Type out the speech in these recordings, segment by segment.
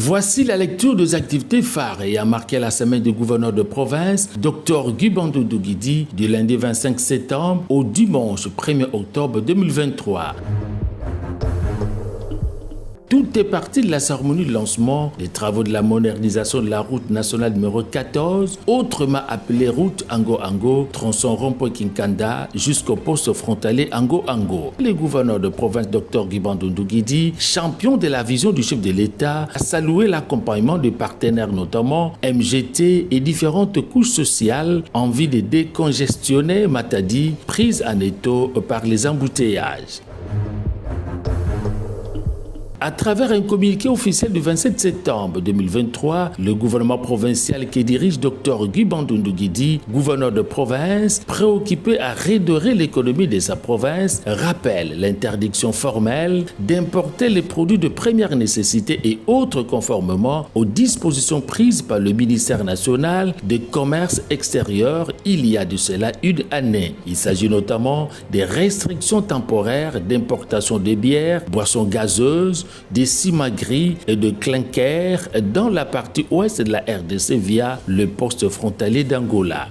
Voici la lecture des activités phares ayant marqué la semaine du gouverneur de province, Dr Guy Bandundu Guidi, du lundi 25 septembre au dimanche 1er octobre 2023. Tout est parti de la cérémonie de lancement des travaux de la modernisation de la route nationale numéro 14, autrement appelée route Ango-Ango, tronçon rond-point-Kinkanda jusqu'au poste frontalier Ango-Ango. Le gouverneur de province Dr Guy Bandundu Guidi, champion de la vision du chef de l'État, a salué l'accompagnement de partenaires notamment MGT et différentes couches sociales en vue de décongestionner Matadi, prise en étau par les embouteillages. À travers un communiqué officiel du 27 septembre 2023, le gouvernement provincial qui dirige Dr Guy Bandundu Guidi, gouverneur de province, préoccupé à redorer l'économie de sa province, rappelle l'interdiction formelle d'importer les produits de première nécessité et autres conformément aux dispositions prises par le ministère national des commerces extérieurs il y a de cela une année. Il s'agit notamment des restrictions temporaires d'importation de bières, boissons gazeuses, des ciments gris et de clinker dans la partie ouest de la RDC via le poste frontalier d'Angola.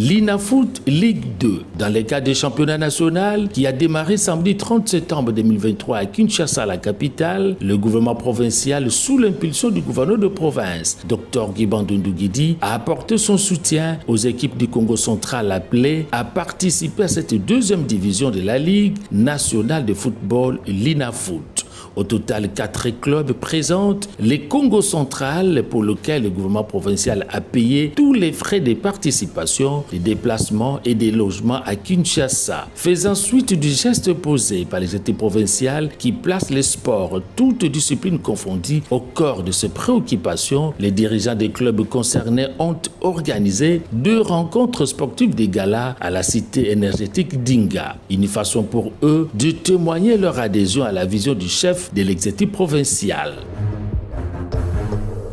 L'INAFoot Ligue 2, dans le cadre du championnat national qui a démarré samedi 30 septembre 2023 à Kinshasa, la capitale, le gouvernement provincial, sous l'impulsion du gouverneur de province, Dr Guy Bandundu Guidi, a apporté son soutien aux équipes du Congo central appelées à participer à cette deuxième division de la Ligue nationale de football, l'INAFoot. Au total, 4 clubs présentent les Congo central pour lesquels le gouvernement provincial a payé tous les frais de participation, des déplacements et des logements à Kinshasa. Faisant suite du geste posé par les équipes provinciales qui placent les sports, toutes disciplines confondues, au cœur de ces préoccupations, les dirigeants des clubs concernés ont organisé 2 rencontres sportives des galas à la cité énergétique d'Inga. Une façon pour eux de témoigner leur adhésion à la vision du chef de l'exécutif provincial.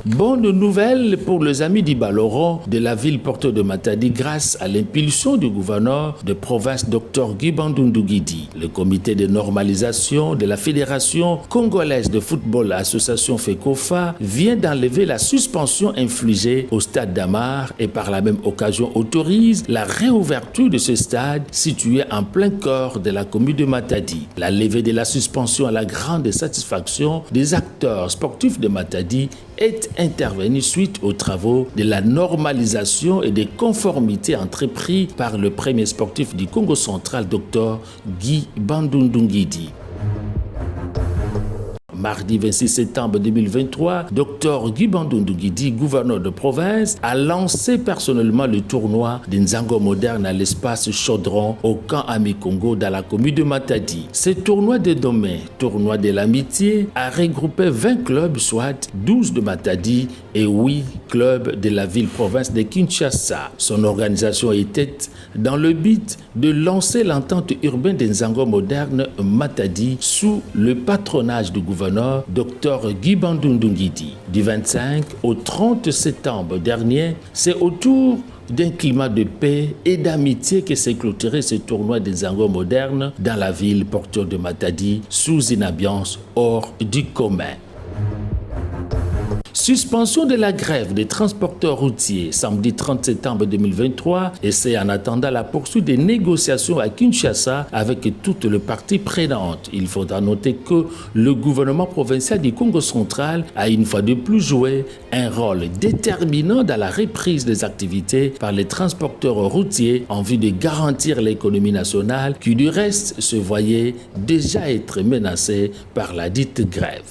Bonne nouvelle pour les amis d'Ibaloron de la ville porteur de Matadi grâce à l'impulsion du gouverneur de province Dr Guy Bandundu Guidi. Le comité de normalisation de la Fédération congolaise de football association FECOFA vient d'enlever la suspension infligée au stade d'Amar et par la même occasion autorise la réouverture de ce stade situé en plein cœur de la commune de Matadi. La levée de la suspension à la grande satisfaction des acteurs sportifs de Matadi est intervenu suite aux travaux de la normalisation et des conformités entrepris par le premier sportif du Congo central, Dr Guy Bandundu Guidi. Mardi 26 septembre 2023, Dr Guy Bandundu Guidi, gouverneur de province, a lancé personnellement le tournoi des Nzango moderne à l'espace Chaudron au camp Ami Congo dans la commune de Matadi. Ce tournoi dénommé Tournoi de l'amitié a regroupé 20 clubs, soit 12 de Matadi et 8 clubs de la ville-province de Kinshasa. Son organisation était dans le but de lancer l'entente urbaine des Nzango moderne Matadi sous le patronage du gouverneur Dr Guy Bandundu Guidi. Du 25 au 30 septembre dernier, c'est autour d'un climat de paix et d'amitié que s'est clôturé ce tournoi des Nzango modernes dans la ville porteur de Matadi sous une ambiance hors du commun. Suspension de la grève des transporteurs routiers samedi 30 septembre 2023 et c'est en attendant la poursuite des négociations à Kinshasa avec toutes les parties prenantes. Il faudra noter que le gouvernement provincial du Congo central a une fois de plus joué un rôle déterminant dans la reprise des activités par les transporteurs routiers en vue de garantir l'économie nationale qui du reste se voyait déjà être menacée par la dite grève.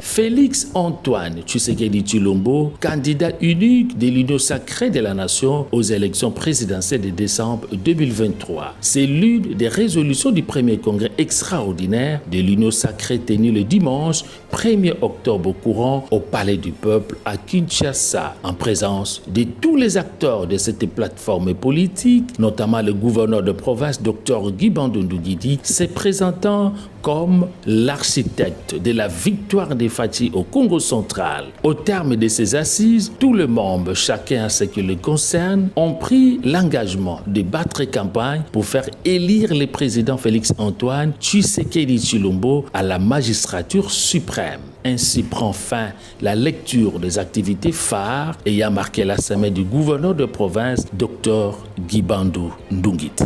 Félix Antoine Tshisekedi Tshilombo, candidat unique de l'Union sacrée de la nation aux élections présidentielles de décembre 2023. C'est l'une des résolutions du premier congrès extraordinaire de l'Union sacrée tenu le dimanche 1er octobre courant au Palais du Peuple à Kinshasa, en présence de tous les acteurs de cette plateforme politique, notamment le gouverneur de province Dr Guy Bandundu Guidi, se présentant comme l'architecte de la victoire des Fati au Congo central. Au terme de ces assises, tous les membres, chacun à ce qui le concerne, ont pris l'engagement de battre campagne pour faire élire le président Félix-Antoine Tshisekedi Tshilombo à la magistrature suprême. Ainsi prend fin la lecture des activités phares ayant marqué la semaine du gouverneur de province, Dr Guibandou Ndungiti.